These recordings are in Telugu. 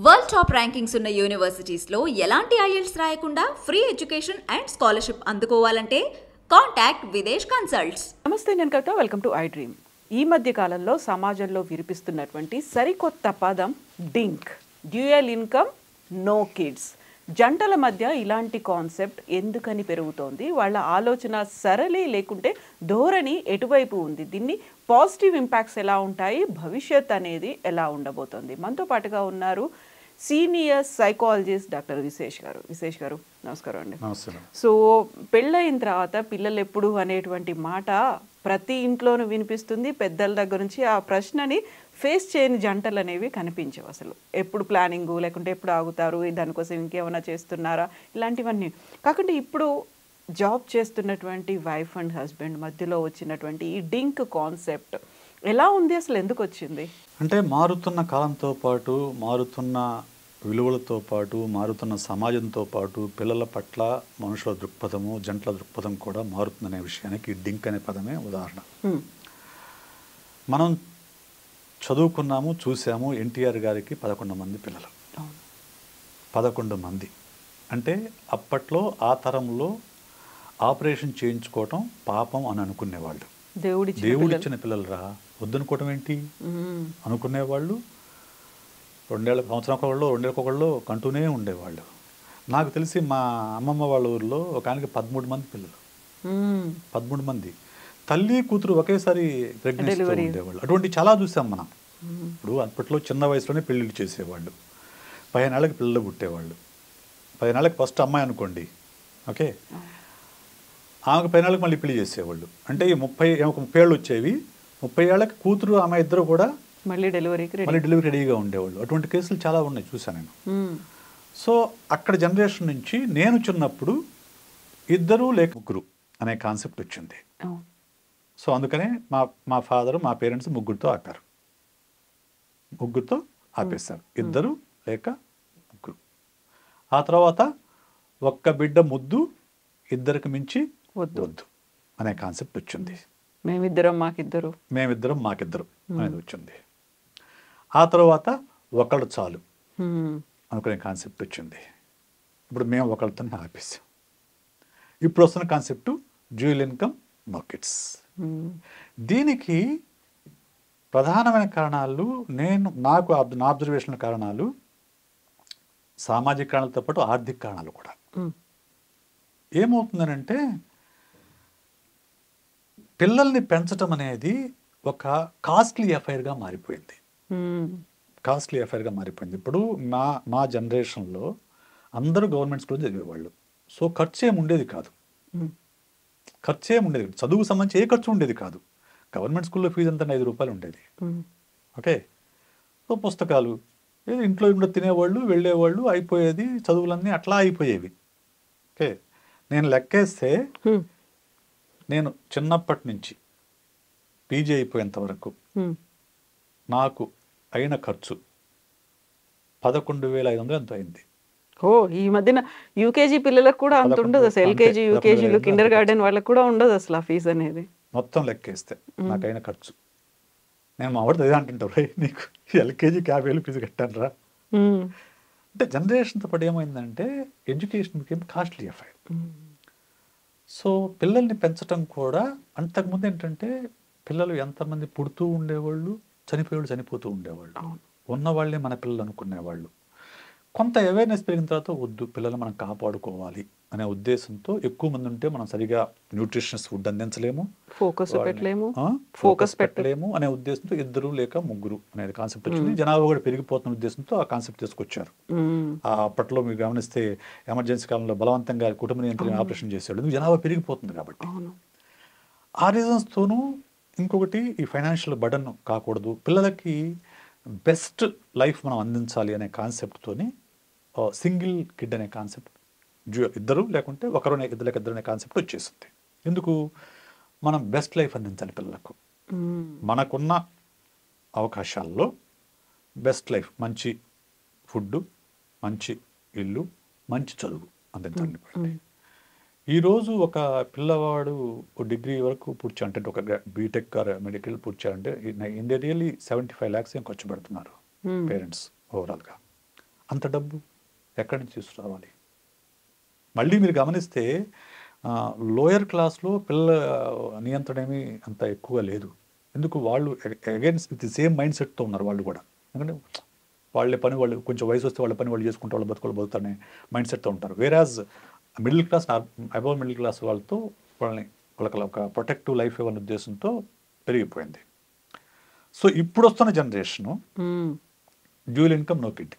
వరల్డ్ టాప్ ర్యాంకింగ్స్ ఉన్న యూనివర్సిటీస్లో ఎలాంటి ఐఎల్స్ రాయకుండా ఫ్రీ ఎడ్యుకేషన్ అండ్ స్కాలర్షిప్ అందుకోవాలంటే కాంటాక్ట్ విదేశ్ కన్సల్ట్స్. నమస్తే, నేను Kavitha. Welcome to I dream. ఈ మధ్య కాలంలో సమాజంలో వినిపిస్తున్నటువంటి సరికొత్త పదం dink. Dual income, no kids. జంటల మధ్య ఇలాంటి కాన్సెప్ట్ ఎందుకని పెరుగుతోంది? వాళ్ళ ఆలోచన సరళి లేకుంటే ధోరణి ఎటువైపు ఉంది? దీన్ని పాజిటివ్ ఇంపాక్ట్స్ ఎలా ఉంటాయి, భవిష్యత్ అనేది ఎలా ఉండబోతోంది? మనతో పాటుగా ఉన్నారు సీనియర్ సైకాలజిస్ట్ డాక్టర్ విశేష్ గారు. నమస్కారం అండి. సో పెళ్ళయిన తర్వాత పిల్లలు ఎప్పుడు అనేటువంటి మాట ప్రతి ఇంట్లోనూ వినిపిస్తుంది. పెద్దల దగ్గర నుంచి ఆ ప్రశ్నని ఫేస్ చేయని జంటలు అనేవి కనిపించవు. అసలు ఎప్పుడు ప్లానింగు, లేకుంటే ఎప్పుడు ఆగుతారు, దానికోసం ఇంకేమైనా చేస్తున్నారా, ఇలాంటివన్నీ. కాకుంటే ఇప్పుడు జాబ్ చేస్తున్నటువంటి వైఫ్ అండ్ హస్బెండ్ మధ్యలో వచ్చినటువంటి ఈ డింక్ కాన్సెప్ట్ ఎలా ఉంది, అసలు ఎందుకు వచ్చింది? అంటే మారుతున్న కాలంతో పాటు, మారుతున్న విలువలతో పాటు, మారుతున్న సమాజంతో పాటు పిల్లల పట్ల మనుషుల దృక్పథము, జంటల దృక్పథం కూడా మారుతుందనే విషయానికి డింక్ అనే పదమే ఉదాహరణ. మనం చదువుకున్నాము, చూసాము. ఎన్టీఆర్ గారికి 11 మంది పిల్లలు. 11 మంది అంటే అప్పట్లో ఆ తరంలో ఆపరేషన్ చేయించుకోవటం పాపం అని అనుకునేవాళ్ళు. దేవుడిచ్చిన పిల్లలు రా, వద్దనుకోవటం ఏంటి అనుకునేవాళ్ళు. 2 సంవత్సరం ఒకళ్ళు, 2 ఒకళ్ళు కంటూనే ఉండేవాళ్ళు. నాకు తెలిసి మా అమ్మమ్మ వాళ్ళ ఊరిలో ఒక ఆయనకి 13 మంది పిల్లలు. 13 మంది తల్లి కూతురు ఒకేసారి ప్రెగ్నెన్సీ ఉండేవాళ్ళు. అటువంటి చాలా చూసాం మనం. ఇప్పుడు అప్పట్లో చిన్న వయసులోనే పెళ్ళిళ్ళు చేసేవాళ్ళు. 15 ఏళ్ళకి పిల్లలు పుట్టేవాళ్ళు. 15 ఏళ్ళకి ఫస్ట్ అమ్మాయి అనుకోండి, ఓకే, ఆమెకు 15 ఏళ్ళకి మళ్ళీ పెళ్లి చేసేవాళ్ళు. అంటే ఈ 30 ఏళ్ళు వచ్చేవి. 30 ఏళ్ళకి కూతురు ఆమె ఇద్దరు కూడా మళ్ళీ డెలివరీ రెడీగా ఉండేవాళ్ళు. అటువంటి కేసులు చాలా ఉన్నాయి, చూసాను నేను. సో అక్కడ జనరేషన్ నుంచి నేను చిన్నప్పుడు 2 లేక 3 అనే కాన్సెప్ట్ వచ్చింది. సో అందుకనే మా ఫాదరు, మా పేరెంట్స్ 3తో ఆపారు. 3తో ఆపేశారు. 2 లేక 3. ఆ తర్వాత ఒక్క బిడ్డ ముద్దు, 2కి మించి వద్దు అనే కాన్సెప్ట్ వచ్చింది. మేమిద్దరం మాకిద్దరు అనేది వచ్చింది. ఆ తర్వాత ఒకళ్ళు చాలు అనుకునే కాన్సెప్ట్ వచ్చింది. ఇప్పుడు మేము ఒకళ్ళతో ఆపేసాం. ఇప్పుడు వస్తున్న concept dual income, no kids. దీనికి ప్రధానమైన కారణాలు, నా అబ్జర్వేషన్ కారణాలు సామాజిక కారణాలతో పాటు ఆర్థిక కారణాలు కూడా. ఏమవుతుందనంటే పిల్లల్ని పెంచడం అనేది ఒక కాస్ట్లీ అఫైర్గా మారిపోయింది. ఇప్పుడు మా జనరేషన్లో అందరూ గవర్నమెంట్ స్కూల్లో చదివేవాళ్ళు. సో ఖర్చు ఏమి ఉండేది కాదు. చదువుకు సంబంధించి ఏ ఖర్చు ఉండేది కాదు. గవర్నమెంట్ స్కూల్లో ఫీజు అంతా 5 రూపాయలు ఉండేది. ఓకే, సో పుస్తకాలు ఇంట్లో తినేవాళ్ళు, వెళ్ళేవాళ్ళు, అయిపోయేది. చదువులన్నీ అట్లా అయిపోయేవి. ఓకే, నేను లెక్కేస్తే నేను చిన్నప్పటి నుంచి పీజీ అయిపోయేంత వరకు నాకు అయిన ఖర్చు 11,500 ఎంతో అయింది. ఈ మధ్యన యూకేజీ పిల్లలకు కూడా అంత ఉండదు అసలు. ఎల్కేజీ, యూకేజీలు, కిండర్ గార్డెన్ వాళ్ళకి కూడా ఉండదు అసలు ఆ ఫీజు అనేది. మొత్తం లెక్కేస్తే నాకైన ఖర్చు. నేను మా వాడితో అదే అంటుంటారు, నీకు ఎల్కేజీకి 50,000 ఫీజు కట్టాను రా అంటే. జనరేషన్తో పాటు ఏమైందంటే education became costly affair. So పిల్లల్ని పెంచడం కూడా అంతకుముందు ఏంటంటే పిల్లలు ఎంతమంది పుడుతూ ఉండేవాళ్ళు, చనిపోతూ ఉండేవాళ్ళు. ఉన్నవాళ్ళే మన పిల్లలు అనుకునేవాళ్ళు. కొంత అవేర్నెస్ పెరిగిన తర్వాత వద్దు, పిల్లలు మనం కాపాడుకోవాలి అనే ఉద్దేశంతో ఎక్కువ మంది ఉంటే మనం సరిగా న్యూట్రిషనస్ ఫుడ్ అందించలేము, ఫోకస్ పెట్టలేము అనే ఉద్దేశంతో 2 లేక 3 అనేది కాన్సెప్ట్ వచ్చింది. జనాభా కూడా పెరిగిపోతున్న ఉద్దేశంతో ఆ కాన్సెప్ట్ తీసుకొచ్చారు. అప్పట్లో మీరు గమనిస్తే ఎమర్జెన్సీ కాలంలో బలవంతంగా కుటుంబ నియంత్రణ ఆపరేషన్ చేసేవాళ్ళు, జనాభా పెరిగిపోతుంది కాబట్టి. ఆ రీజన్స్తోనూ ఇంకొకటి ఈ ఫైనాన్షియల్ బర్డన్ కాకూడదు, పిల్లలకి బెస్ట్ లైఫ్ మనం అందించాలి అనే కాన్సెప్ట్తోని సింగిల్ కిడ్ అనే కాన్సెప్ట్, 2 లేకుంటే 1 లేక 2 అనే కాన్సెప్ట్ వచ్చేసింది. ఎందుకు? మనం బెస్ట్ లైఫ్ అందించాలి పిల్లలకు. మనకున్న అవకాశాల్లో బెస్ట్ లైఫ్, మంచి ఫుడ్, మంచి ఇల్లు, మంచి చదువు అందించాలి. ఈరోజు ఒక పిల్లవాడు డిగ్రీ వరకు పూర్తి అంటే ఒక బీటెక్ మెడికల్ పూర్తి అంటే ఇన్ రియల్లీ 75 lakhs ఏం ఖర్చు పెడుతున్నారు పేరెంట్స్ ఓవరాల్గా. అంత డబ్బు ఎక్కడి నుంచి తీసుకురావాలి? మళ్ళీ మీరు గమనిస్తే లోయర్ క్లాస్లో పిల్లల నియంత్రణ ఏమీ అంత ఎక్కువగా లేదు. ఎందుకు? వాళ్ళు against with the same mind సెట్తో ఉన్నారు వాళ్ళు కూడా. ఎందుకంటే వాళ్ళ పని వాళ్ళు, కొంచెం వయసు వస్తే వాళ్ళ పని వాళ్ళు చేసుకుంటే వాళ్ళు బతుకుతారనే మైండ్ సెట్తో ఉంటారు. Whereas middle class, above middle class వాళ్ళతో వాళ్ళకి ఒక ప్రొటెక్టివ్ లైఫ్ ఇవ్వని ఉద్దేశంతో పెరిగిపోయింది. సో ఇప్పుడు వస్తున్న generation dual income no kid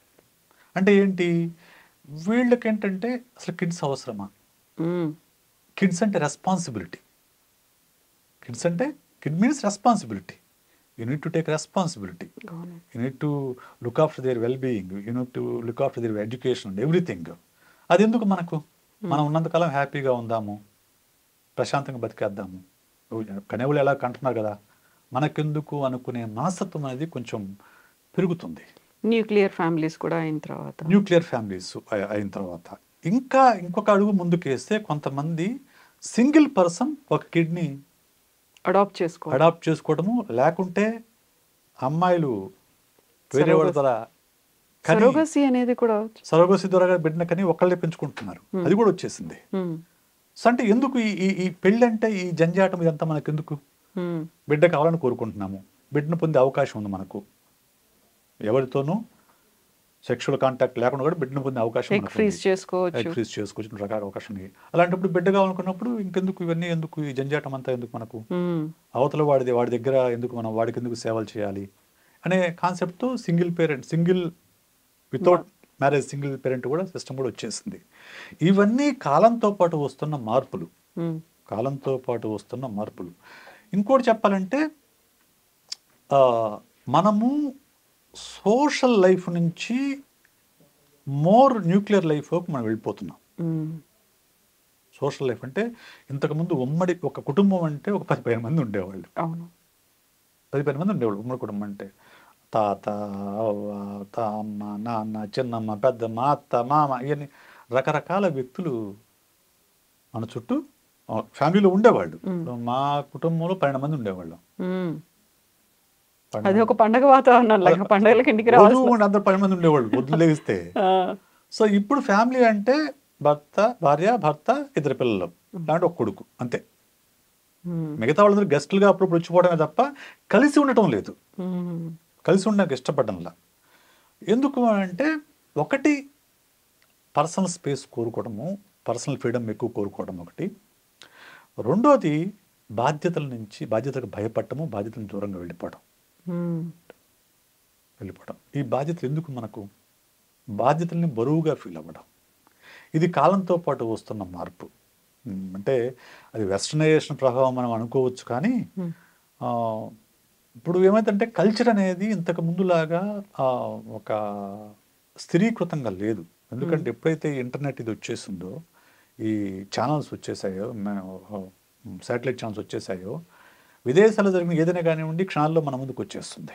అంటే ఏంటి? వీళ్ళకి ఏంటంటే అసలు కిడ్స్ అవసరమా? కిడ్స్ అంటే రెస్పాన్సిబిలిటీ. కిడ్స్ అంటే kid means responsibility. You need to take responsibility. You need to look after their well being. You need to look after their education, everything. అది ఎందుకు మనకు? మనం ఉన్నంతకాలం హ్యాపీగా ఉందాము, ప్రశాంతంగా బతికేద్దాము. కనేవులు ఎలా కంటున్నారు కదా, మనకెందుకు అనుకునే మనస్తత్వం అనేది కొంచెం పెరుగుతుంది. న్యూక్లియర్ ఫ్యామిలీస్ కూడా అయిన తర్వాత ఇంకా ఇంకొక అడుగు ముందుకేస్తే కొంతమంది సింగిల్ పర్సన్ ఒక కిడ్ని అడాప్ట్ చేసుకోవడము, లేకుంటే అమ్మాయిలు వేరే వాళ్ళ ద్వారా సరోగసీ అనేది కూడా, సరోగసీ ద్వారా బిడ్డను కని ఒకళ్ళే పెంచుకుంటున్నారు. అది కూడా వచ్చేసింది. సో అంటే ఎందుకు ఈ పెళ్ళి అంటే ఈ జంజాటం ఇదంతా మనకెందుకు? బిడ్డ కావాలని కోరుకుంటున్నాము, బిడ్డను పొందే అవకాశం ఉంది మనకు. ఎవరితోనూ సెక్షువల్ కాంటాక్ట్ లేకుండా కూడా బిడ్డను పొందే అవకాశం, ఎగ్ ఫ్రీజ్ చేసుకోవచ్చు, రకాల అవకాశం ఉంది. అలాంటప్పుడు బిడ్డ కావాలనుకున్నప్పుడు ఇంకెందుకు ఇవన్నీ, ఎందుకు ఈ జంజాటం అంతా ఎందుకు మనకు? అవతల వాడి దగ్గర ఎందుకు మనం వాడికి ఎందుకు సేవలు చేయాలి అనే కాన్సెప్ట్తో single without marriage single parent కూడా సిస్టమ్ కూడా వచ్చేసింది. ఇవన్నీ కాలంతో పాటు వస్తున్న మార్పులు. ఇంకోటి చెప్పాలంటే మనము సోషల్ లైఫ్ నుంచి మోర్ న్యూక్లియర్ లైఫ్లోకి మనం వెళ్ళిపోతున్నాం. సోషల్ లైఫ్ అంటే ఇంతకుముందు ఉమ్మడి ఒక కుటుంబం అంటే ఒక 10-15 మంది ఉండేవాళ్ళు. 10-15 మంది ఉండేవాళ్ళు ఉమ్మడి కుటుంబం అంటే. తాత, అవ్వ, అమ్మ, నాన్న, చిన్నమ్మ, పెద్దమ్మ, అత్త, మామ, ఇవన్నీ రకరకాల వ్యక్తులు మన చుట్టూ ఫ్యామిలీలో ఉండేవాళ్ళు. మా కుటుంబంలో 12 మంది ఉండేవాళ్ళు. అది ఒక పండగ వాతావరణం, పండుగలకి ఇంటికి రావాలి, అందరు 10 మంది ఉండేవాళ్ళు వదిలేస్తే. సో ఇప్పుడు ఫ్యామిలీ అంటే భార్య, భర్త, 2 పిల్లలు, లాంటి ఒక కొడుకు, అంతే. మిగతా వాళ్ళందరూ గెస్టులుగా అప్పుడప్పుడు వచ్చిపోవడమే తప్ప కలిసి ఉండటం లేదు. కలిసి ఉండడానికి ఇష్టపడడంలా. ఎందుకు అంటే ఒకటి పర్సనల్ స్పేస్ కోరుకోవడము, పర్సనల్ ఫ్రీడమ్ ఎక్కువ కోరుకోవడం ఒకటి. రెండోది బాధ్యతలకు భయపడటము, బాధ్యతలను దూరంగా వెళ్ళిపోవడం. ఈ బాధ్యతలు ఎందుకు మనకు? బాధ్యతల్ని బరువుగా ఫీల్ అవ్వడం. ఇది కాలంతో పాటు వస్తున్న మార్పు. అంటే అది వెస్టర్నైజేషన్ ప్రభావం మనం అనుకోవచ్చు, కానీ ఇప్పుడు ఏమైందంటే కల్చర్ అనేది ఇంతకు ముందులాగా ఒక స్థిరీకృతంగా లేదు. ఎందుకంటే ఎప్పుడైతే ఇంటర్నెట్ ఇది వచ్చేసిందో, ఈ ఛానల్స్ వచ్చేసాయో, శాటిలైట్ ఛానల్స్ వచ్చేసాయో, విదేశాల్లో జరిగిన ఏదైనా కానివ్వండి క్షణాల్లో మన ముందుకు వచ్చేస్తుంది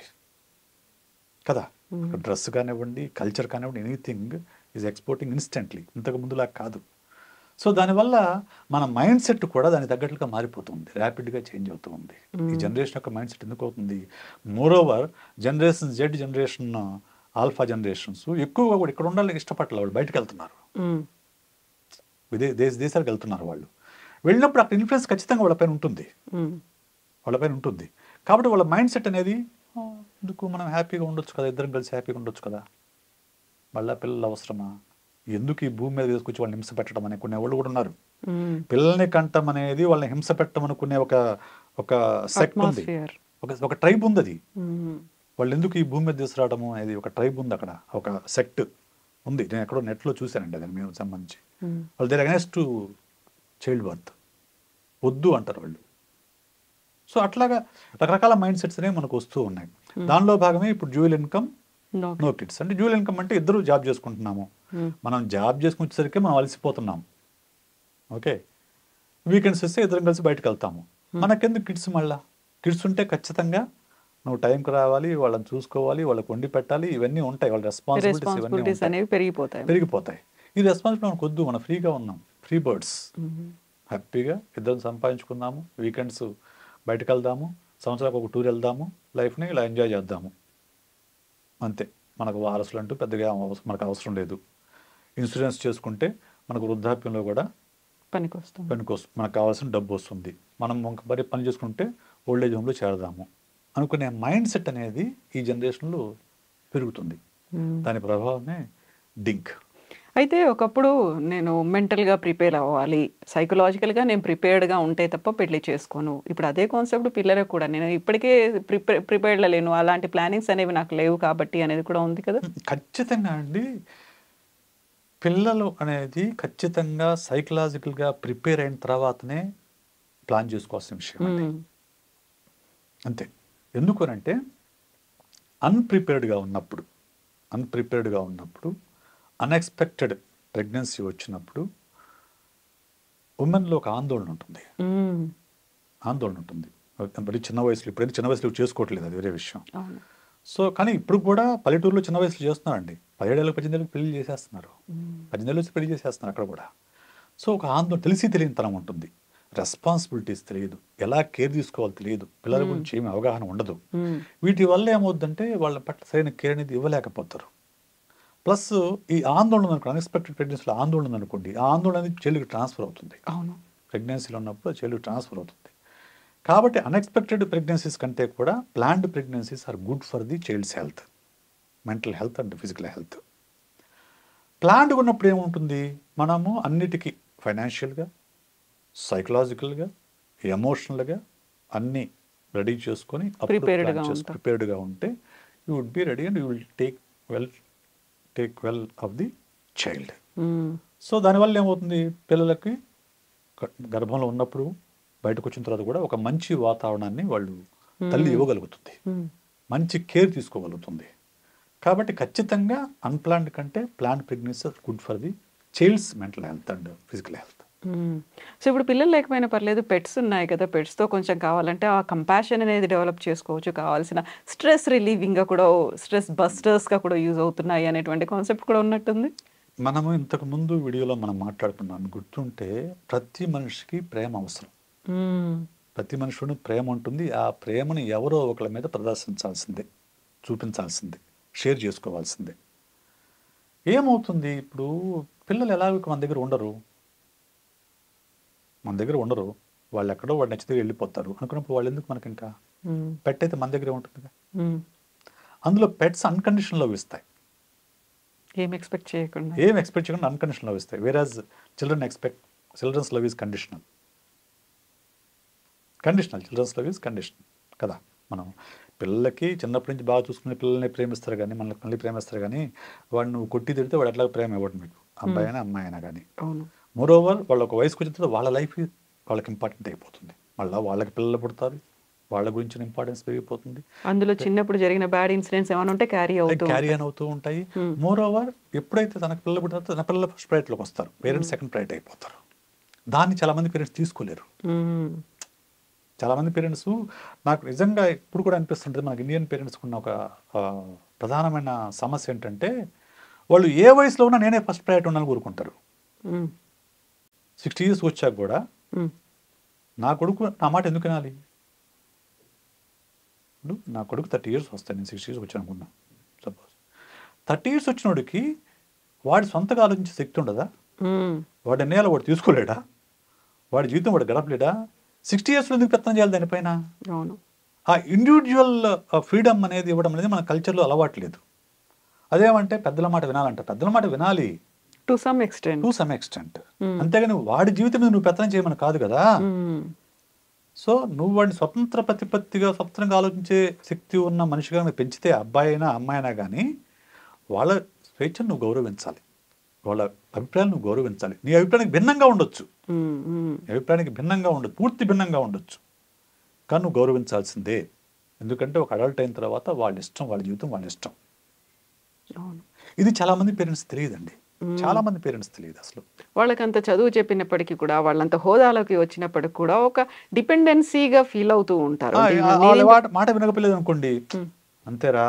కదా. డ్రెస్ కానివ్వండి, కల్చర్ కానివ్వండి, ఎనీథింగ్ ఈజ్ ఎక్స్పోర్టింగ్ ఇన్స్టెంట్లీ. ఇంతకు ముందులా కాదు. సో దానివల్ల మన మైండ్ సెట్ కూడా దానికి తగ్గట్లుగా మారిపోతుంది, ర్యాపిడ్గా చేంజ్ అవుతూ ఉంది. ఈ జనరేషన్ యొక్క మైండ్ సెట్ ఎందుకు అవుతుంది? Moreover generation Z, generation alpha generations ఎక్కువగా కూడా ఇక్కడ ఉండాలని ఇష్టపడలేదు. వాళ్ళు బయటకు వెళ్తున్నారు, దేశాలకు వెళ్తున్నారు. వాళ్ళు వెళ్ళినప్పుడు అక్కడ ఇన్ఫ్లుయెన్స్ ఖచ్చితంగా వాళ్ళపైన ఉంటుంది. కాబట్టి వాళ్ళ మైండ్ సెట్ అనేది ఎందుకు మనం హ్యాపీగా ఉండొచ్చు కదా, ఇద్దరం కలిసి హ్యాపీగా ఉండొచ్చు కదా, మళ్ళీ పిల్లలు అవసరమా, ఎందుకు ఈ భూమి మీద తీసుకొచ్చి వాళ్ళని హింస పెట్టడం అనుకునే వాళ్ళు కూడా ఉన్నారు. పిల్లల్ని కంటం అనేది వాళ్ళని హింస పెట్టడం అనుకునే ఒక సెక్ట్ ఉంది, ఒక ట్రైబ్ ఉంది. అది వాళ్ళు ఎందుకు ఈ భూమి మీద తీసుకురావడము అనేది ఒక ట్రైబ్ ఉంది, అక్కడ ఒక సెక్ట్ ఉంది. నేను ఎక్కడో నెట్లో చూశానండి దాని మీద సంబంధించి. వాళ్ళు they're against to child birth, వద్దు అంటారు వాళ్ళు. సో అట్లాగా రకరకాల మైండ్ సెట్స్ అనేవి మనకు వస్తూ ఉన్నాయి. దానిలో భాగమే ఇప్పుడు డ్యూయల్ ఇన్కమ్ నో కిడ్స్. అంటే డ్యూయల్ ఇన్కమ్ అంటే ఇద్దరు జాబ్ చేసుకుంటున్నాము, మనం జాబ్ చేసుకునేసరికి మనం అలసిపోతున్నాం. ఓకే, వీకెండ్స్ వస్తే ఇద్దరం కలిసి బయటకు వెళ్తాము. మనకెందుకు కిడ్స్? మళ్ళీ కిడ్స్ ఉంటే ఖచ్చితంగా నువ్వు టైంకి రావాలి, వాళ్ళని చూసుకోవాలి, వాళ్ళకి వండి పెట్టాలి, ఇవన్నీ ఉంటాయి. వాళ్ళ రెస్పాన్సిబిలిటీస్ అనేవి పెరిగిపోతాయి. ఈ రెస్పాన్సిబిలిటీ మనకు వద్దు, మనం ఫ్రీగా ఉన్నాం, ఫ్రీ బర్డ్స్, హ్యాపీగా ఇద్దరం సంపాదించుకుందాము, వీకెండ్స్ బయటకు వెళ్దాము, సంవత్సరానికి ఒక టూర్ వెళ్దాము, లైఫ్ని ఇలా ఎంజాయ్ చేద్దాము, అంతే. మనకు వారసులు అంటూ పెద్దగా మనకు అవసరం లేదు. ఇన్సూరెన్స్ చేసుకుంటే మనకు వృద్ధాప్యంలో కూడా పనికొస్తుంది, మనకు కావాల్సిన డబ్బు వస్తుంది, మనం మరి పని చేసుకుంటే ఓల్డేజ్ హోమ్లో చేరదాము అనుకునే మైండ్ సెట్ అనేది ఈ జనరేషన్లో పెరుగుతుంది. దాని ప్రభావమే డింక్. అయితే ఒకప్పుడు నేను మెంటల్గా ప్రిపేర్ అవ్వాలి, సైకలాజికల్గా నేను ప్రిపేర్డ్గా ఉంటే తప్ప పెళ్లి చేసుకోను. ఇప్పుడు అదే కాన్సెప్ట్ పిల్లలకు కూడా నేను ఇప్పటికే ప్రిపేర్డ్లో లేను, అలాంటి ప్లానింగ్స్ అనేవి నాకు లేవు కాబట్టి అనేది కూడా ఉంది కదా. ఖచ్చితంగా అండి. పిల్లలు అనేది ఖచ్చితంగా సైకలాజికల్గా ప్రిపేర్ అయిన తర్వాతనే ప్లాన్ చేసుకోవాల్సిన విషయం అండి. అంతే. ఎందుకు అంటే అన్ప్రిపేర్డ్గా ఉన్నప్పుడు అన్ఎక్స్పెక్టెడ్ ప్రెగ్నెన్సీ వచ్చినప్పుడు ఉమెన్లో ఒక ఆందోళన ఉంటుంది. మరి చిన్న వయసులో, ఇప్పుడైతే చిన్న వయసులో చేసుకోవట్లేదు, అది వేరే విషయం. సో కానీ ఇప్పుడు కూడా పల్లెటూరులో చిన్న వయసులో చేస్తున్నారండి. 17 ఏళ్ళకి 18 ఏళ్ళకి పెళ్లి చేసేస్తున్నారు, 18 ఏళ్ళు పెళ్లి చేసేస్తున్నారు అక్కడ కూడా. సో ఒక ఆందోళన, తెలియని తనం ఉంటుంది, రెస్పాన్సిబిలిటీస్ తెలియదు, ఎలా కేర్ తీసుకోవాలో తెలియదు, పిల్లల గురించి ఏమి అవగాహన ఉండదు. వీటి వల్ల ఏమవుద్దంటే వాళ్ళ పట్ల సరైన కేర్ అనేది ఇవ్వలేకపోతారు. ప్లస్ ఈ ఆందోళన అనుకోండి, అన్ఎక్స్పెక్టెడ్ ప్రెగ్నెన్సీలో ఆందోళన అనుకోండి, ఆ ఆందోళన అనేది చైల్డ్కి ట్రాన్స్ఫర్ అవుతుంది. అవును, ప్రెగ్నెన్సీలో ఉన్నప్పుడు చైల్డ్కి ట్రాన్స్ఫర్ అవుతుంది. కాబట్టి అన్ఎక్స్పెక్టెడ్ ప్రెగ్నెన్సీస్ కంటే కూడా planned pregnancies are good for the child's health, mental health and physical health. Planned ఉన్నప్పుడు ఏముంటుంది, మనము అన్నిటికీ ఫైనాన్షియల్గా, సైకలాజికల్గా, ఎమోషనల్గా అన్నీ రెడీ చేసుకొని ప్రిపేర్డ్గా ఉంటే you would be ready and you will take well of the child. So దానివల్ల ఏమవుతుంది, పిల్లలకి గర్భంలో ఉన్నప్పుడు బయటకు వచ్చిన తర్వాత కూడా ఒక మంచి వాతావరణాన్ని వాళ్ళు తల్లి ఇవ్వగలుగుతుంది, మంచి కేర్ తీసుకోగలుగుతుంది. కాబట్టి ఖచ్చితంగా అన్ప్లాన్డ్ కంటే planned pregnancy good for the child's mental health and physical health. So ఇప్పుడు పిల్లలు లేకపోయినా పర్లేదు, పెట్స్ ఉన్నాయి కదా, పెట్స్తో కొంచెం కావాలంటే ఆ కంపాషన్ అనేది డెవలప్ చేసుకోవచ్చు, కావాల్సిన స్ట్రెస్ రిలీవింగ్గా కూడా, స్ట్రెస్ బస్టర్స్గా కూడా యూజ్ అవుతున్నాయి అనేటువంటి కాన్సెప్ట్ కూడా ఉన్నట్టుంది. మనము ఇంతకు ముందు వీడియోలో మనం మాట్లాడుకున్నాం, గుర్తుంటే ప్రతి మనిషికి ప్రేమ అవసరం, ప్రతి మనిషిలోనూ ప్రేమ ఉంటుంది. ఆ ప్రేమను ఎవరో ఒకళ్ళ మీద ప్రదర్శించాల్సిందే, చూపించాల్సిందే, షేర్ చేసుకోవాల్సిందే. ఏమవుతుంది, ఇప్పుడు పిల్లలు ఎలాగో మన దగ్గర ఉండరు, వాళ్ళు ఎక్కడో వాడు నచ్చితే వెళ్ళిపోతారు అనుకున్నప్పుడు వాళ్ళు ఎందుకు మనకి, ఇంకా పెట్ అయితే మన దగ్గరే ఉంటుంది. అందులో పెట్స్ అన్కండిషన్ లవ్ ఇస్తాయి, ఏం ఎక్స్పెక్ట్ చేయకుండా అన్కండిషన్ లవ్ ఇస్తాయి. Whereas children's love is conditional. Children's love is conditional కదా. మనం పిల్లలకి చిన్నప్పటి నుంచి బాగా చూసుకునే పిల్లల్ని ప్రేమిస్తారు కానీ, మనల్ని మళ్ళీ ప్రేమిస్తారు కానీ, వాడు నువ్వు కొట్టి తిడితే వాడు ఎట్లా ప్రేమ ఇవ్వడు మీకు, అబ్బాయి అయినా అమ్మాయి అయినా కానీ. మోరోవర్ వాళ్ళ ఒక వయసుకు వచ్చిన తర్వాత వాళ్ళ లైఫ్ వాళ్ళకి ఇంపార్టెంట్ అయిపోతుంది, మళ్ళీ వాళ్ళకి పిల్లలు పుడతారు, వాళ్ళ గురించిన ఇంపార్టెన్స్ పెరిగిపోతుంది. అందులో చిన్నప్పుడు జరిగిన బ్యాడ్ ఇన్సిడెంట్స్ ఏమైనా ఉంటే క్యారీ అవుతూ ఉంటాయి. మోరోవర్ ఎప్పుడైతే తనకు పిల్లలు పుట్టిన తన పిల్లల ఫస్ట్ ప్రయారిటీలోకి వస్తారు, పేరెంట్స్ సెకండ్ ప్రయారిటీ అయిపోతారు. దాన్ని చాలామంది పేరెంట్స్ తీసుకోలేరు. చాలామంది పేరెంట్స్, నాకు నిజంగా ఇప్పుడు కూడా అనిపిస్తుంటుంది, మనకి ఇండియన్ పేరెంట్స్కి ఉన్న ఒక ప్రధానమైన సమస్య ఏంటంటే, వాళ్ళు ఏ వయసులో ఉన్నా నేనే ఫస్ట్ ప్రయారిటీ ఉన్నాను కోరుకుంటారు. 60 years వచ్చాక కూడా నా కొడుకు నా మాట ఎందుకు వినాలి? నా కొడుకు 30 years వస్తాయి, నేను 60 years వచ్చాను అనుకున్నా. సపోజ్ 30 years వచ్చినోడికి వాడి సొంతగా ఆలోచించే శక్తి ఉండదా? వాడి నిర్ణయాలు వాడు తీసుకోలేడా? వాడి జీవితం వాడు గడపలేడా? 60 yearsలో ఎందుకు పెత్తనం చేయాలి దానిపైన? ఆ ఇండివిజువల్ ఫ్రీడమ్ అనేది ఇవ్వడం అనేది మన కల్చర్లో అలవాట్లేదు. అదేమంటే పెద్దల మాట వినాలంట, పెద్దల మాట వినాలి టు సమ్ ఎక్స్టెంట్, అంతేగాని వాడి జీవితం మీద నువ్వు పెత్తనం చేయమని కాదు కదా. సో నువ్వు వాడిని స్వతంత్ర ప్రతిపత్తిగా, స్వతంత్రంగా ఆలోచించే శక్తి ఉన్న మనిషిగా పెంచితే, అబ్బాయి అయినా అమ్మాయి అయినా కానీ, వాళ్ళ స్వేచ్ఛను నువ్వు గౌరవించాలి, వాళ్ళ అభిప్రాయాలు నువ్వు గౌరవించాలి. నీ అభిప్రాయానికి భిన్నంగా ఉండొచ్చు, పూర్తి భిన్నంగా ఉండొచ్చు, కానీ నువ్వు గౌరవించాల్సిందే. ఎందుకంటే ఒక అడల్ట్ అయిన తర్వాత వాళ్ళ ఇష్టం, వాళ్ళ జీవితం వాళ్ళ ఇష్టం. ఇది చాలామంది పేరెంట్స్ తెలియదండి, చాలామంది పేరెంట్స్ తెలియదు అసలు. వాళ్ళకంత చదువు చెప్పినప్పటికీ కూడా, వాళ్ళంత హోదాలోకి వచ్చినప్పటికి కూడా ఒక డిపెండెన్సీగా ఫీల్ అవుతూ ఉంటారు. మాట వినకపోలేదు అనుకోండి, అంతేరా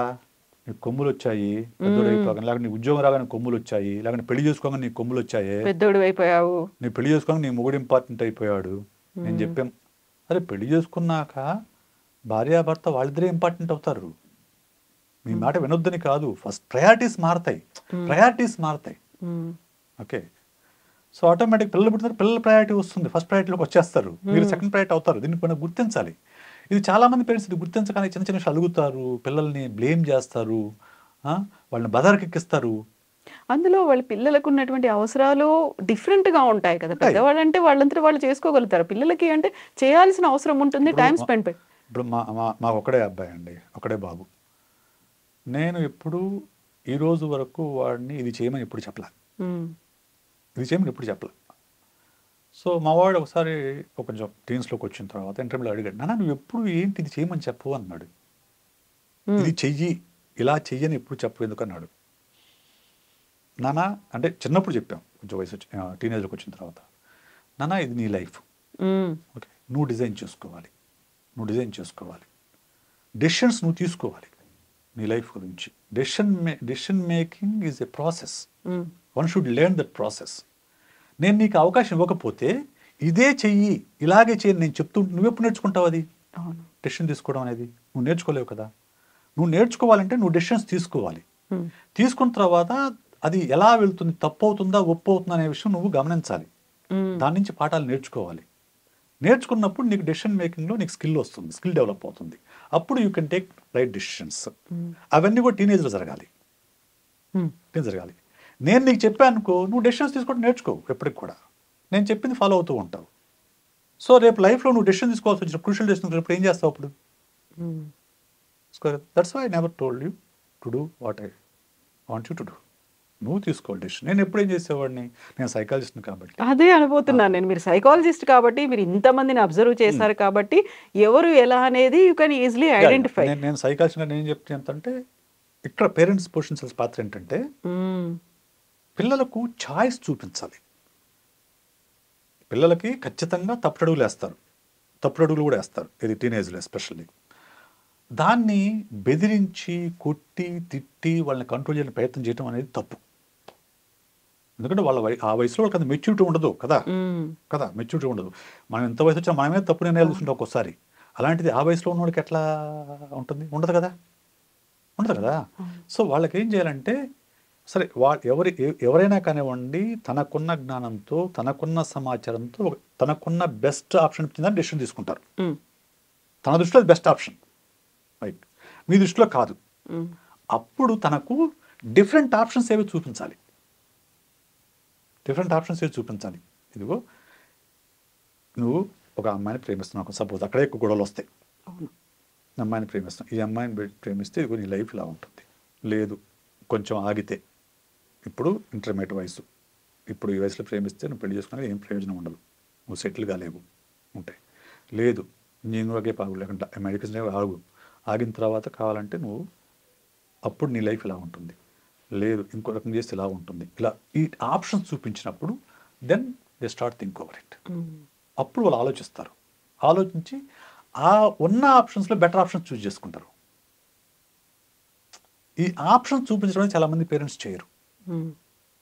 నీకు కొమ్ములు వచ్చాయి, పెద్దోడు అయిపోగానే, లేకపోతే నీ ఉద్యోగం రాగానే కొమ్ములు వచ్చాయి, లేకపోతే పెళ్లి చేసుకోగానే నీ కొమ్ములు వచ్చాయి, పెద్దోడు అయిపోయావు, నీ పెళ్లి చేసుకోగానే నీ మొగుడు ఇంపార్టెంట్ అయిపోయాడు. నేను చెప్పాం, అరే పెళ్లి చేసుకున్నాక భార్యాభర్త వాళ్ళిద్దరే ఇంపార్టెంట్ అవుతారు. మీ మాట వినొద్దని కాదు, ఫస్ట్ ప్రయారిటీస్ మారుతాయి. ఓకే, సో ఆటోమేటిక్ పిల్లలు పుట్టిన పిల్లల ప్రయారిటీ వస్తుంది, ఫస్ట్ ప్రయారిటీలోకి వచ్చేస్తారు, మీరు సెకండ్ ప్రయారిటీ అవుతారు. దీన్ని మనం గుర్తించాలి. ఇది చాలామంది పేరెంట్స్ ఇది గుర్తించగానే చిన్న చిన్న విషయాలు అడుగుతారు, పిల్లల్ని బ్లేమ్ చేస్తారు, వాళ్ళని బదారకెక్కిస్తారు. అందులో వాళ్ళ పిల్లలకు ఉన్నటువంటి అవసరాలు డిఫరెంట్గా ఉంటాయి కదా. పెద్దవాళ్ళు అంటే వాళ్ళంతా వాళ్ళు చేసుకోగలుగుతారు, పిల్లలకి అంటే చేయాల్సిన అవసరం ఉంటుంది, టైం స్పెండ్ పెట్టి. ఇప్పుడు మా ఒకడే అబ్బాయి అండి, ఒకడే బాబు. నేను ఎప్పుడు ఈ రోజు వరకు వాడిని ఇది చేయమని ఎప్పుడు చెప్పలే. సో మా వాడు ఒకసారి కొంచెం టీన్స్లోకి వచ్చిన తర్వాత ఇంటర్వ్యూలో అడిగాడు, నాన్న నువ్వు ఎప్పుడు ఏంటి ఇది చేయమని చెప్పు అన్నాడు. ఇది చెయ్యి, ఇలా చెయ్యని ఎప్పుడు చెప్పు ఎందుకు అన్నాడు. నాన్న అంటే చిన్నప్పుడు చెప్పాం, కొంచెం వయసు వచ్చి టీనేజ్లోకి వచ్చిన తర్వాత, నాన్న ఇది నీ లైఫ్, ఓకే, నువ్వు డిజైన్ చేసుకోవాలి, డెసిషన్స్ నువ్వు తీసుకోవాలి నీ లైఫ్ గురించి. Decision making is a process, one should learn that process. నేను నీకు అవకాశం ఇవ్వకపోతే ఇదే చెయ్యి, ఇలాగే చెయ్యి నేను చెప్తూ నువ్వెప్పుడు నేర్చుకుంటావు? అది డెసిషన్ తీసుకోవడం అనేది నువ్వు నేర్చుకోలేవు కదా. నువ్వు నేర్చుకోవాలంటే నువ్వు డెసిషన్స్ తీసుకోవాలి. తీసుకున్న తర్వాత అది ఎలా వెళ్తుంది, తప్పు అవుతుందా ఒప్పు అవుతుందా అనే విషయం నువ్వు గమనించాలి. దాని నుంచి పాఠాలు నేర్చుకోవాలి. నేర్చుకున్నప్పుడు నీకు డెసిషన్ మేకింగ్లో నీకు స్కిల్ వస్తుంది, స్కిల్ డెవలప్ అవుతుంది. అప్పుడు you can take right decisions. అవన్నీ కూడా టీనేజ్లో జరగాలి. నేను నీకు చెప్పాను అనుకో, నువ్వు డెసిషన్స్ తీసుకోవడం నేర్చుకో, ఎప్పటికి కూడా నేను చెప్పింది ఫాలో అవుతూ ఉంటావు. సో రేపు లైఫ్లో నువ్వు డెసిషన్ తీసుకోవాల్సి వచ్చిన క్రూషియల్ డెసిషన్ రేపు ఏం చేస్తావు అప్పుడు? That's why I never told you to do what I want you to do. నువ్వు తీసుకోవాలి డెసిషన్. నేను ఎప్పుడేం చేసేవాడిని, నేను సైకాలజిస్ట్ని కాబట్టి అదే అనుకుంటున్నాను నేను. మీరు సైకాలజిస్ట్ కాబట్టి, మీరు ఇంతమందిని అబ్జర్వ్ చేశారు కాబట్టి ఎవరు ఎలా అనేది యూ కెన్ ఈజీలీ ఐడెంటిఫై. నేను సైకాలజిస్ట్ నేను చెప్తే ఏంటంటే, ఇక్కడ పేరెంట్స్ పోషించాల్సిన పాత్ర ఏంటంటే పిల్లలకు ఛాయిస్ చూపించాలి. పిల్లలకి ఖచ్చితంగా తప్పుడడుగులు వేస్తారు, తప్పుడడుగులు కూడా వేస్తారు, ఇది టీనేజ్లో ఎస్పెషల్లీ. దాన్ని బెదిరించి కొట్టి తిట్టి వాళ్ళని కంట్రోల్ చేయడానికి ప్రయత్నం చేయడం అనేది తప్పు. ఎందుకంటే వాళ్ళ ఆ వయసులో వాళ్ళకి అంత మెచ్యూరిటీ ఉండదు కదా, మెచ్యూరిటీ ఉండదు. మనం ఎంత వయసు వచ్చినా మనమే తప్పు నిర్ణయాలు తీసుకుంటాం ఒక్కోసారి. అలాంటిది ఆ వయసులో ఉన్నవాడికి ఎట్లా ఉంటుంది? ఉండదు కదా. సో వాళ్ళకి ఏం చేయాలంటే, సరే ఎవరైనా కానివ్వండి, తనకున్న జ్ఞానంతో, తనకున్న సమాచారంతో, తనకున్న బెస్ట్ ఆప్షన్ కింద డెసిషన్ తీసుకుంటారు. తన దృష్టిలో బెస్ట్ ఆప్షన్, రైట్, మీ దృష్టిలో కాదు. అప్పుడు తనకు డిఫరెంట్ ఆప్షన్స్ ఏవి చూపించాలి. ఇదిగో నువ్వు ఒక అమ్మాయిని ప్రేమిస్తున్నావు సపోజ్, అక్కడే ఎక్కువ గొడవలు వస్తాయి. అమ్మాయిని ప్రేమిస్తున్నావు, ఈ అమ్మాయిని ప్రేమిస్తే ఇదిగో నీ లైఫ్ ఇలా ఉంటుంది. లేదు కొంచెం ఆగితే, ఇప్పుడు ఇంటర్మీడియట్ వయసు, ఇప్పుడు ఈ వయసులో ప్రేమిస్తే నువ్వు పెళ్లి చేసుకున్నా ఏం ప్రయోజనం ఉండదు, నువ్వు సెటిల్ కాలేవు ఉంటాయి. లేదు ఇంజనీరింగ్లోకే పాగు, లేకుండా మెడికల్ ఆగిన తర్వాత కావాలంటే నువ్వు అప్పుడు నీ లైఫ్ ఇలా ఉంటుంది, లేదు ఇంకో రకం చేస్తే ఇలా ఉంటుంది. ఇలా ఈ ఆప్షన్స్ చూపించినప్పుడు then they start think over it. అప్పుడు వాళ్ళు ఆలోచిస్తారు, ఆలోచించి ఆ ఉన్న ఆప్షన్స్లో బెటర్ ఆప్షన్స్ చూస్ చేసుకుంటారు. ఈ ఆప్షన్స్ చూపించడం చాలామంది పేరెంట్స్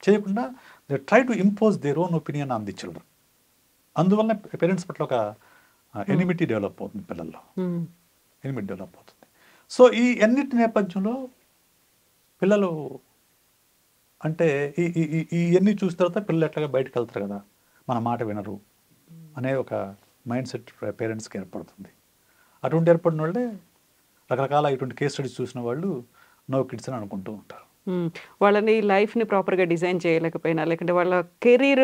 చేయకుండా they try to impose their own opinion on the children. అందువల్ల పేరెంట్స్ పట్ల ఒక ఎనిమిటీ డెవలప్ అవుతుంది, పిల్లల్లో ఎనిమిటీ డెవలప్ అవుతుంది. సో ఈ అన్నిటి నేపథ్యంలో పిల్లలు అంటే ఇవన్నీ చూసిన తర్వాత పిల్లలు ఎట్లాగా బయటకు వెళ్తారు కదా, మన మాట వినరు అనే ఒక మైండ్ సెట్ పేరెంట్స్కి ఏర్పడుతుంది. అటువంటి ఏర్పడిన వాళ్ళే రకరకాల ఇటువంటి కేస్ స్టడీస్ చూసిన వాళ్ళు నో కిడ్స్ అని అనుకుంటూ ఉంటారు. వాళ్ళని లైఫ్ని ప్రాపర్గా డిజైన్ చేయలేకపోయినా, లేకుంటే వాళ్ళ కెరీర్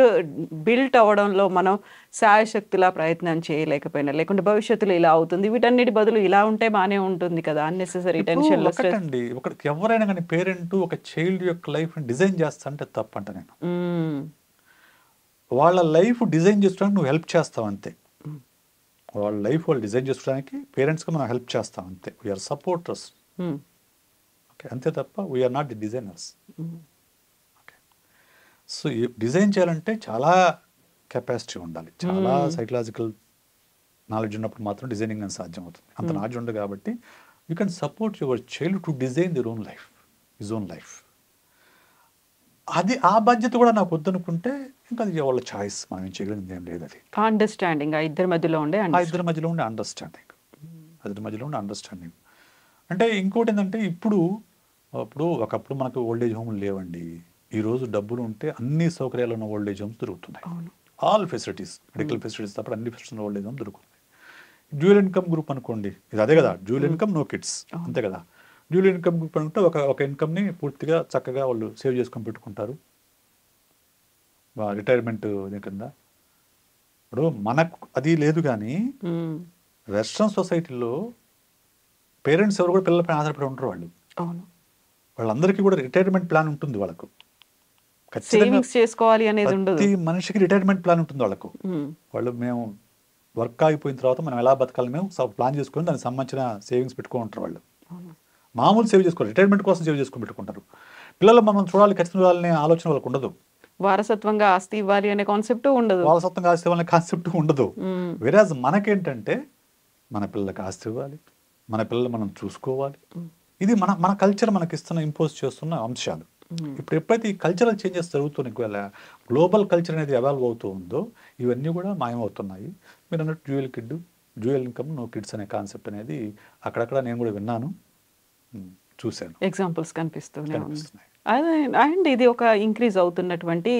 బిల్ట్ అవ్వడంలో మనం శాయశక్తిలా ప్రయత్నం చేయలేకపోయినా, లేకుంటే భవిష్యత్తులో ఇలా అవుతుంది, వీటన్నిటి బదులు ఇలా ఉంటే బాగానే ఉంటుంది కదా, అన్నెసెసరీ టెన్షన్. ఒకటండి, ఒకటి ఎవరైనా కానీ పేరెంట్ ఒక చైల్డ్ యొక్క లైఫ్ని డిజైన్ చేస్తా అంటే తప్పంట. నేను వాళ్ళ లైఫ్ డిజైన్ చేసుకోవడానికి నువ్వు హెల్ప్ చేస్తావు అంతే. వాళ్ళ లైఫ్ వాళ్ళు డిజైన్ చేసుకోవడానికి పేరెంట్స్గా మనం హెల్ప్ చేస్తాం అంతే. వీఆర్ సపోర్టర్స్, ఓకే, అంతే తప్ప we're not the designers. Okay, so design చేయాలంటే చాలా కెపాసిటీ ఉండాలి, చాలా సైకలాజికల్ నాలెడ్జ్ ఉన్నప్పుడు మాత్రం డిజైనింగ్ అని సాధ్యం అవుతుంది. అంత నాలెడ్జ్ ఉండదు కాబట్టి you can support your child to design their own life, his own life. అది ఆ బాధ్యత కూడా నాకు వద్దనుకుంటే ఇంకా అది వాళ్ళ చాయిస్, మనం ఏం చేయగలిగింది ఏం లేదు. అది అండర్స్టాండింగ్, ఆ ఇద్దరి మధ్యలో ఉండే అండర్స్టాండింగ్. అంటే ఇంకోటి ఏంటంటే, ఇప్పుడు అప్పుడు ఒకప్పుడు మనకు ఓల్డేజ్ హోమ్లు లేవండి. ఈరోజు డబ్బులు ఉంటే అన్ని సౌకర్యాలు ఉన్న ఓల్డేజ్ హోమ్స్ దొరుకుతున్నాయి. ఆల్ ఫెసిలిటీస్, మెడికల్ ఫెసిలిటీస్ తప్ప అన్ని ఫెసిలిటీస్ ఓల్డేజ్ హోమ్ దొరుకుతుంది. డ్యూయల్ ఇన్కమ్ గ్రూప్ అనుకోండి, ఇది అదే కదా, డ్యూయల్ ఇన్కమ్ నో కిడ్స్, అంతే కదా. డ్యూయల్ ఇన్కమ్ గ్రూప్ అంటే ఒక ఇన్కమ్ని పూర్తిగా చక్కగా వాళ్ళు సేవ్ చేసుకొని పెట్టుకుంటారు రిటైర్మెంట్ కింద. ఇప్పుడు మనకు అది లేదు, కానీ వెస్ట్రన్ సొసైటీలో పేరెంట్స్ ఎవరు కూడా పిల్లలపై ఆధారపడి ఉంటారు. వాళ్ళందరికీ కూడా రిటైర్మెంట్ ప్లాన్ ఉంటుంది వాళ్ళకు. సేవింగ్స్ చేసుకోవాలి అనేది ఉండదు. ప్రతి మనిషికి రిటైర్మెంట్ ప్లాన్ ఉంటుంది వాళ్ళకు. వాళ్ళు మేము వర్క్ ఆగిపోయిన తర్వాత మనం ఎలా బతకాలి మేము ప్లాన్ చేసుకొని దానికి సంబంధించిన సేవింగ్స్ పెట్టుకుంటారు. వాళ్ళు మామూలు సేవ్ చేసుకోవాలి, రిటైర్మెంట్ కోసం సేవ్ చేసుకొని పెట్టుకుంటారు. పిల్లలు మనం చూడాలి, ఖచ్చితంగా చూడాలనే ఆలోచన వాళ్ళకు ఉండదు. వారసత్వంగా ఆస్తి ఇవ్వాలి అనే కాన్సెప్ట్ ఉండదు. వారసత్వంగా ఆస్తి ఇవ్వాలనే కాన్సెప్ట్ ఉండదు. వేరేజ్ మనకేంటంటే మన పిల్లలకి ఆస్తి ఇవ్వాలి, మన పిల్లలు మనం చూసుకోవాలి. ఇది మన కల్చర్ మనకి ఇస్తున్న ఇంపోజ్ చేస్తున్న అంశాలు. ఇప్పుడు ఎప్పుడైతే ఈ కల్చరల్ చేంజెస్ జరుగుతున్నాయి, గ్లోబల్ కల్చర్ అనేది ఎవాల్వ్ అవుతూ ఉందో ఇవన్నీ కూడా మాయమవుతున్నాయి. మీరు అన్నట్టు dual kid, dual income no kids అనే కాన్సెప్ట్ అనేది అక్కడక్కడ నేను కూడా విన్నాను, చూశాను, ఎగ్జాంపుల్స్ కనిపిస్తున్నాయి. అండ్ ఇది ఒక ఇంక్రీజ్ అవుతున్నటువంటి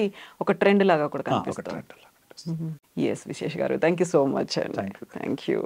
ఒక ట్రెండ్ లాగా కూడా కనిపిస్తుంది. ఎస్ విశేష్ గారు, thank you so much. Thank you.